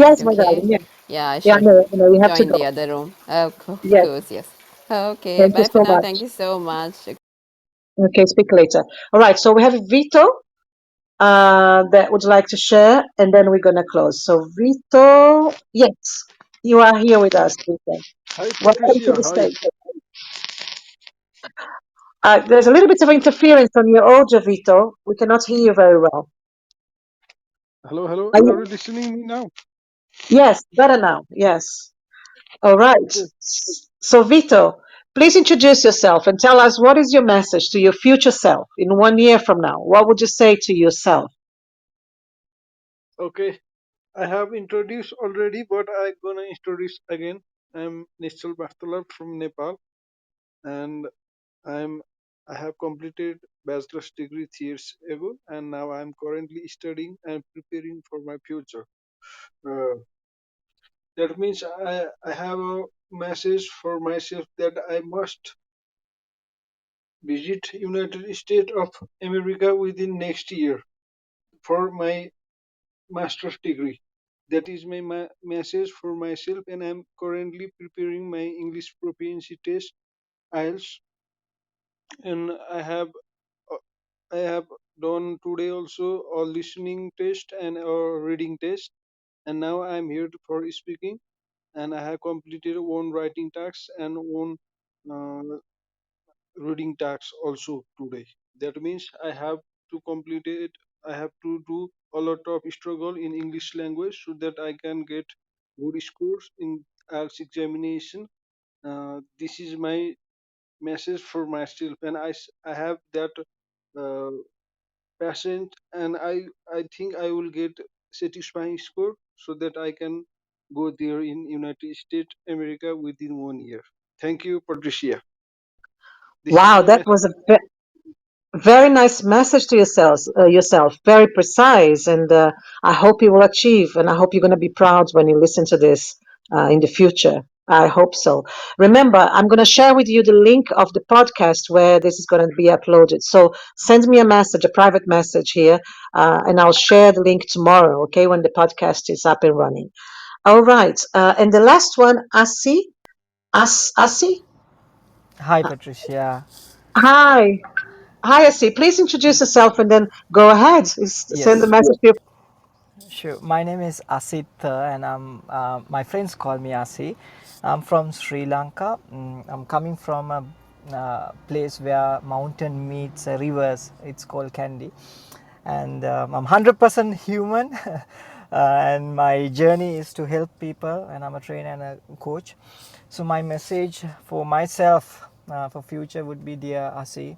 Is Yes, it my okay? darling. Yeah, Yeah, yeah. sure. No, you have to Join the go. other room. Of Yes. course, yes. Okay, Thank you bye for so now. much. Thank you so much. Okay, speak later. All right. So we have Vito. That would like to share, and then we're gonna close. So Vito, yes, you are here with us, Vito. Hi, Welcome to Patricia. the Hi. stage. There's a little bit of interference on your audio, Vito. We cannot hear you very well. Hello, hello. Are Are you you? listening me now? Yes, better now. Yes. All right. Okay. So Vito, please introduce yourself and tell us what is your message to your future self in 1 year from now. What would you say to yourself? Okay. I have introduced already, but I'm gonna introduce again. I'm Nischal Bhattalar from Nepal, and I'm I have completed bachelor's degree 3 years ago, and now I'm currently studying and preparing for my future. Uh, that means I have a message for myself that I must visit United States of America within next year for my master's degree. That is my message for myself, and I'm currently preparing my English proficiency test, IELTS, and uh, I have done today also a listening test and a reading test, and now I'm here for speaking, and I have completed one writing task and one uh, reading tasks also today. That means I have to complete it. I have to do a lot of struggle in English language so that I can get good scores in IELTS examination. This is my message for myself, and I have that uh, passion, and I think I will get satisfying score so that I can go there in United States America within 1 year. Thank you, Patricia. This is Wow, my that message. was a very nice message to yourself, very precise, and I hope you will achieve, and I hope you're going to be proud when you listen to this in the future. I hope so. Remember, I'm going to share with you the link of the podcast where this is going to be uploaded. So send me a message, a private message here, and I'll share the link tomorrow, okay, when the podcast is up and running. All right. And the last one, Asi. Asi? Hi, Patricia. Hi. Hi, Asi. Please introduce yourself and then go ahead. Send the Yes, message to your. sure. My name is Asit, and my friends call me Asi. I'm from Sri Lanka. I'm coming from a place where mountain meets rivers. It's called Kandy, and I'm 100% human. And my journey is to help people, and I'm a trainer and a coach. So my message for myself for future would be, dear Asi,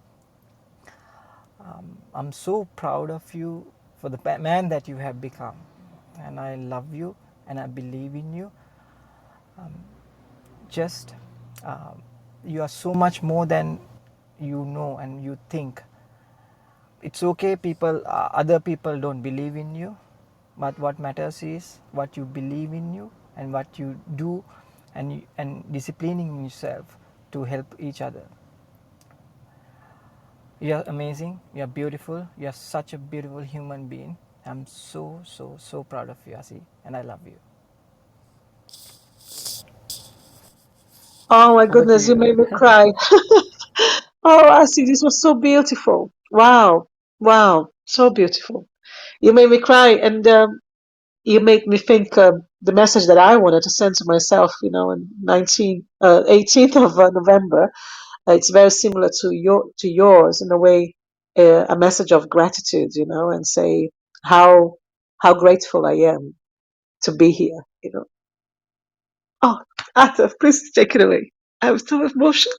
I'm so proud of you for the man that you have become, and I love you and I believe in you. Just you are so much more than you know and you think. It's okay, people, other people don't believe in you, but what matters is what you believe in you and what you do, and disciplining yourself to help each other. You're amazing, you're beautiful, you're such a beautiful human being. I'm so proud of you, Asi, and I love you. Oh my Over to goodness, you you. made me cry. Oh, Asi, this was so beautiful. Wow. Wow. So beautiful. You made me cry, and you make me think the message that I wanted to send to myself, on 18th of November. It's very similar to yours in a way, a message of gratitude, and say how grateful I am to be here. Oh, Arthur, please take it away. I'm so emotional.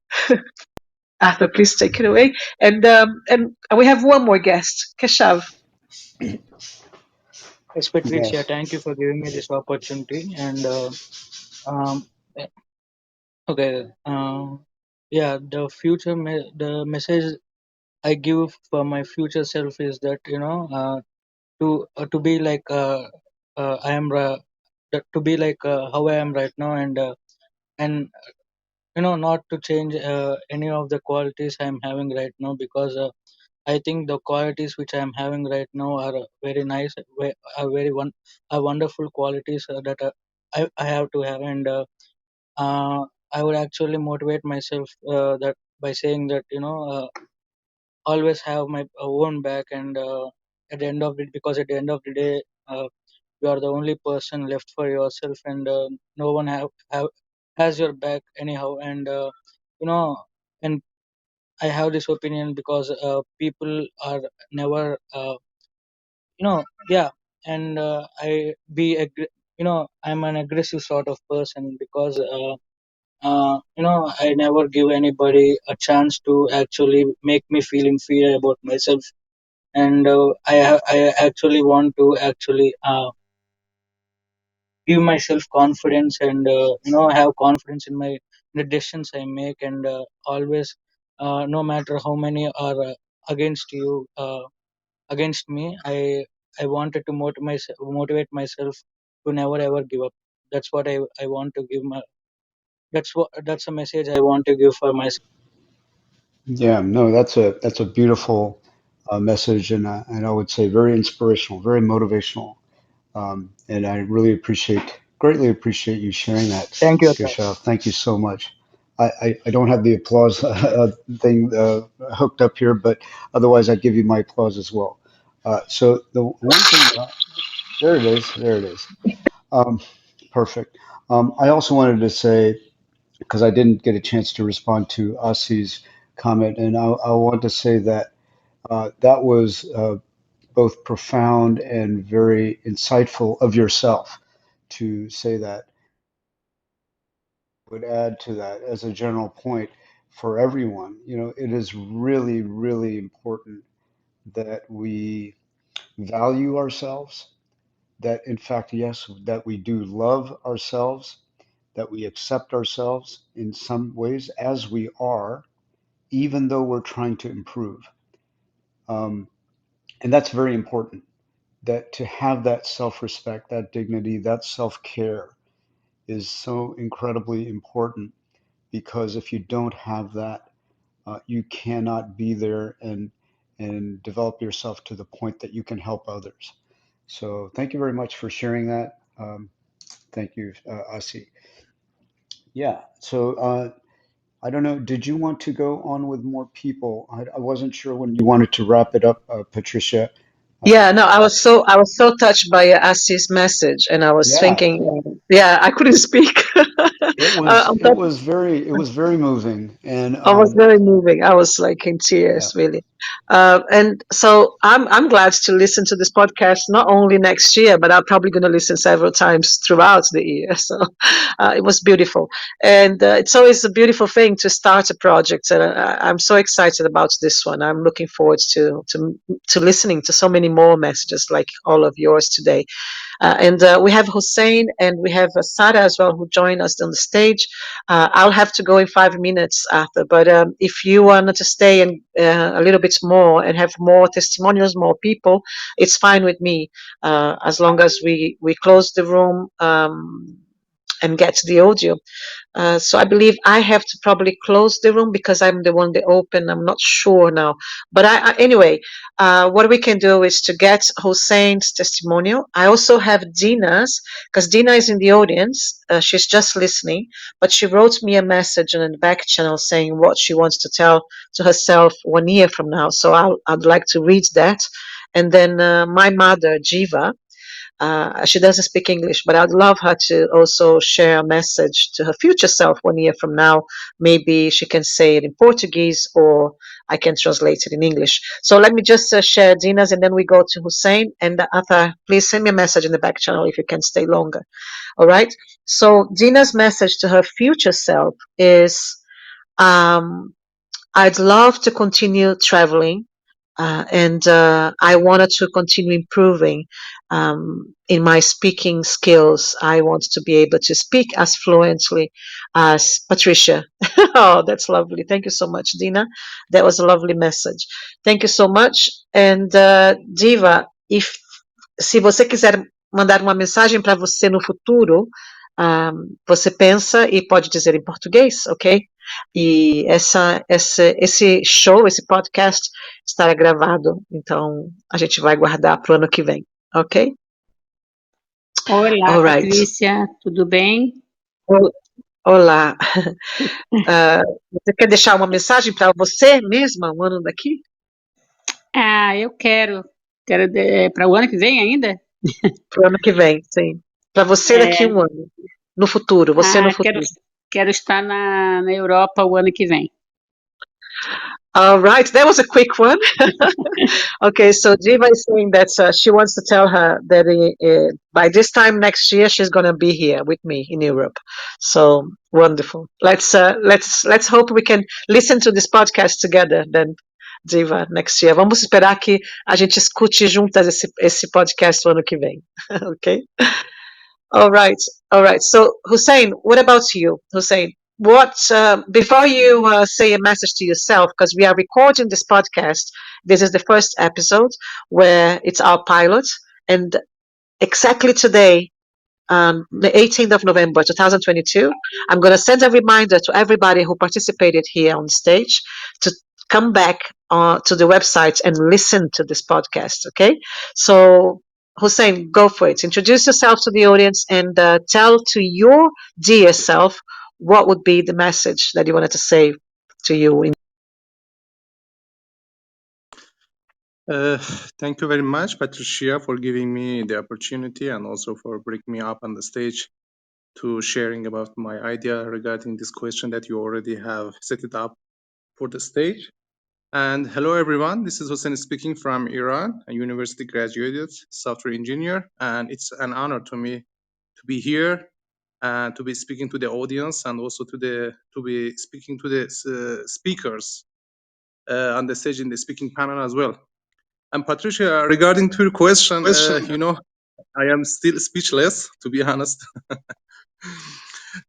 Arthur, please take it away. And we have one more guest, Keshav. Yes, Patricia, Yes. thank you for giving me this opportunity. And um, okay, yeah, the message I give for my future self is that to be like I am to be like how I am right now, and not to change any of the qualities I am having right now, because I think the qualities which I am having right now are very nice, are are wonderful qualities that I have to have. And uh, I would actually motivate myself that by saying that always have my own back, and at the end of it, because at the end of the day, you are the only person left for yourself, and no one have has your back anyhow. And you know and I have this opinion because people are never yeah. And I'm an aggressive sort of person, because I never give anybody a chance to actually make me feel inferior about myself. And I actually want to actually give myself confidence, and have confidence in the decisions I make. And always, no matter how many are against me, I wanted to motivate myself to never ever give up. That's what I want to give my that's a message I want to give for myself. Yeah. No, that's a beautiful message, and I would say very inspirational, very motivational. And I really greatly appreciate you sharing that, Thank you, sir. Gesha. Thank you so much. I don't have the applause thing hooked up here, but otherwise I'd give you my applause as well. So the one thing, there it is, there it is. Um, Perfect. I also wanted to say, because I didn't get a chance to respond to Asi's comment, and I want to say that that was both profound and very insightful of yourself to say that. Would add to that as a general point for everyone. It is really, really important that we value ourselves, that in fact, yes, that we do love ourselves, that we accept ourselves in some ways as we are, even though we're trying to improve. Um, and that's very important, that to have that self-respect, that dignity, that self-care is so incredibly important, because if you don't have that, you cannot be there and develop yourself to the point that you can help others. So thank you very much for sharing that. Thank you, Asi. Yeah. So I don't know. Did you want to go on with more people? I wasn't sure when you wanted to wrap it up, Patricia. Yeah, no, I Uh, was so I was so touched by Asi's message, and I was yeah. thinking, yeah, I couldn't speak. I'm It was very moving, and I was very moving. I was like in yeah. tears, really. And so I'm glad to listen to this podcast not only next year, but I'm probably going to listen several times throughout the year. So it was beautiful, and it's always a beautiful thing to start a project. And I'm so excited about this one. I'm looking forward to listening to so many more messages like all of yours today. And we have Hussein and we have Sarah as well who join us on the stage. I'll have to go in 5 minutes, Arthur, but if you want to stay and a little bit more and have more testimonials, more people, it's fine with me, as long as we close the room and get to the audio. So I believe I have to probably close the room because I'm the one that opened. I'm not sure now. But anyway, what we can do is to get Hussein's testimonial. I also have Dina's because Dina is in the audience. She's just listening, but she wrote me a message on the back channel saying what she wants to tell to herself 1 year from now. So I'd like to read that. And then my mother, Jiva, she doesn't speak English, but I'd love her to also share a message to her future self 1 year from now. Maybe she can say it in Portuguese or I can translate it in English. So let me just share Dina's and then we go to Hussein. And Arthur, please send me a message in the back channel if you can stay longer. All right. So Dina's message to her future self is um, I'd love to continue traveling and I wanted to continue improving in my speaking skills. I want to be able to speak as fluently as Patricia. Oh, that's lovely. Thank you so much, Dina. That was a lovely message. Thank you so much. And Diva, if se você quiser mandar uma mensagem para você no futuro, você pensa e pode dizer em português, ok? E esse show, esse podcast estará gravado, então a gente vai guardar para o ano que vem, ok? Olá, All right. Patrícia, tudo bem? Olá. Você quer deixar uma mensagem para você mesma, um ano daqui? Eu quero para o ano que vem ainda? Para o ano que vem, sim. Para você daqui É, um ano. No futuro, você no quero, futuro. quero estar na Europa o ano que vem. All right, that was a quick one. Okay, so Jiva is saying that she wants to tell her that by this time next year she's going to be here with me in Europe. So wonderful. Let's hope we can listen to this podcast together then, Jiva, next year. Vamos esperar que a gente escute juntas esse podcast o ano que vem. Okay. All right, all right. So Hussein, what about you, Hussein? What before you say a message to yourself, because we are recording this podcast. This is the first episode where it's our pilot, and exactly today, the 18th of November, 2022, I'm going to send a reminder to everybody who participated here on stage to come back to the website and listen to this podcast. Okay, so Hussein, go for it. Introduce yourself to the audience and tell to your dear self what would be the message that you wanted to say to you. Uh, Thank you very much, Patricia, for giving me the opportunity and also for bringing me up on the stage to sharing about my idea regarding this question that you already have set it up for the stage. And hello, everyone. This is Hussein speaking from Iran, a university graduate, software engineer, and it's an honor to me to be here and to be speaking to the audience and also to be speaking to the speakers on the stage in the speaking panel as well. And Patricia, regarding to your question, I am still speechless, to be honest.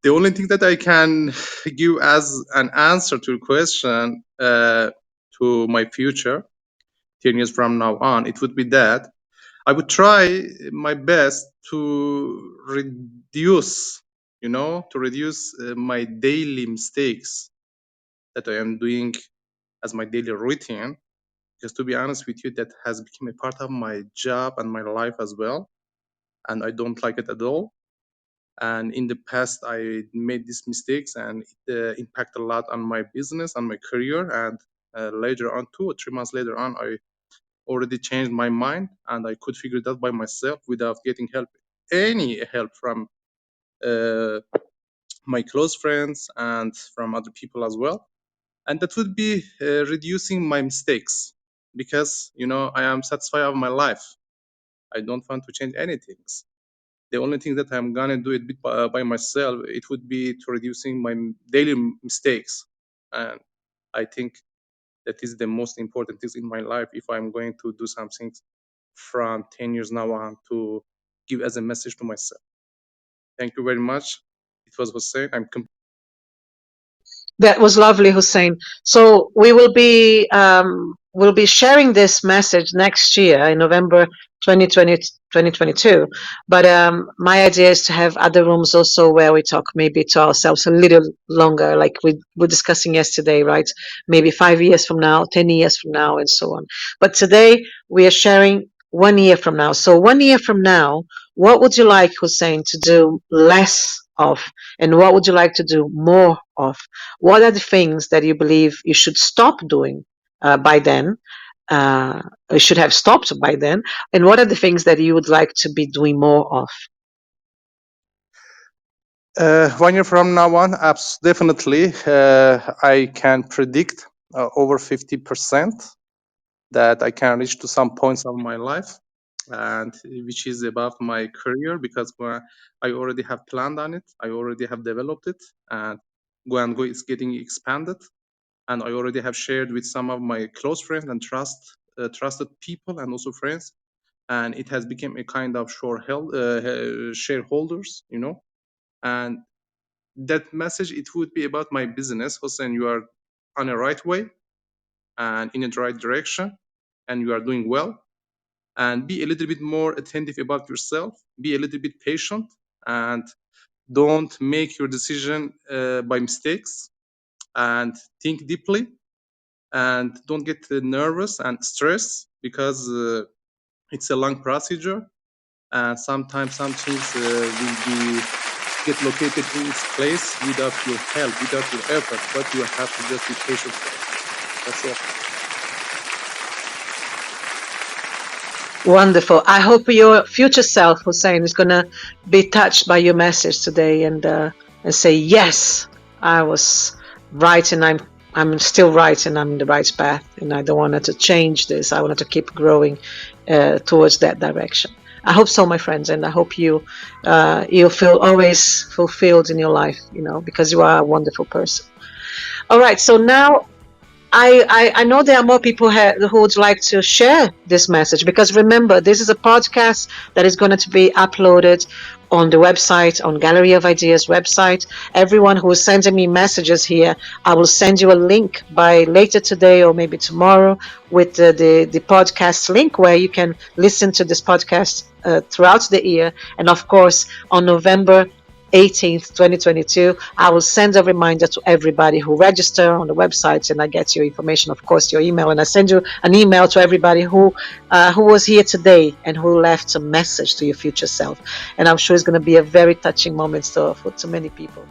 The only thing that I can give as an answer to your question to my future, 10 years from now on, it would be that I would try my best to reduce, my daily mistakes that I am doing as my daily routine. Because to be honest with you, that has become a part of my job and my life as well. And I don't like it at all. And in the past, I made these mistakes and it impacted a lot on my business and my career. And later on, 2 or 3 months later on, I already changed my mind and I could figure it out by myself without getting any help from uh, my close friends and from other people as well. And that would be reducing my mistakes because, I am satisfied of my life. I don't want to change anything. The only thing that I'm gonna do it by myself, it would be to reducing my daily mistakes. And I think that is the most important thing in my life if I'm going to do something from 10 years now on to give as a message to myself. Thank you very much. It was Hussein. That was lovely, Hussein. So we'll be sharing this message next year in November 2020, 2022. But my idea is to have other rooms also where we talk maybe to ourselves a little longer, like we were discussing yesterday, right? Maybe 5 years from now, 10 years from now, and so on. But today we are sharing 1 year from now. So 1 year from now, what would you like, Hussein, to do less of? And what would you like to do more of? What are the things that you believe you should stop doing by then? You should have stopped by then. And what are the things that you would like to be doing more of? 1 year from now on, definitely, I can predict over 50% that I can reach to some points of my life, and which is about my career, because I already have planned on it, I already have developed it, and Go and Go is getting expanded, and I already have shared with some of my close friends and trusted people and also friends, and it has become a kind of shareholders, and that message, it would be about my business. Hussein, you are on a right way and in the right direction, and you are doing well, and be a little bit more attentive about yourself, be a little bit patient, and don't make your decision by mistakes, and think deeply, and don't get nervous and stressed, because it's a long procedure, and sometimes some things will be get located in its place without your help, without your effort, but you have to just be patient for it. That's all. Wonderful. I hope your future self, Hussein, is going to be touched by your message today and say, yes, I was right, and I'm still right, and I'm in the right path, and I don't want to change this. I want to keep growing towards that direction. I hope so, my friends, and I hope you'll feel always fulfilled in your life, because you are a wonderful person. All right, so now I know there are more people who would like to share this message, because remember, this is a podcast that is going to be uploaded on the website, on Gallery of Ideas website. Everyone who is sending me messages here, I will send you a link by later today or maybe tomorrow with the podcast link where you can listen to this podcast throughout the year. And of course, on November 18th, 2022, I will send a reminder to everybody who register on the website, and I get your information, of course, your email, and I send you an email to everybody who was here today and who left a message to your future self. And I'm sure it's going to be a very touching moment for many people.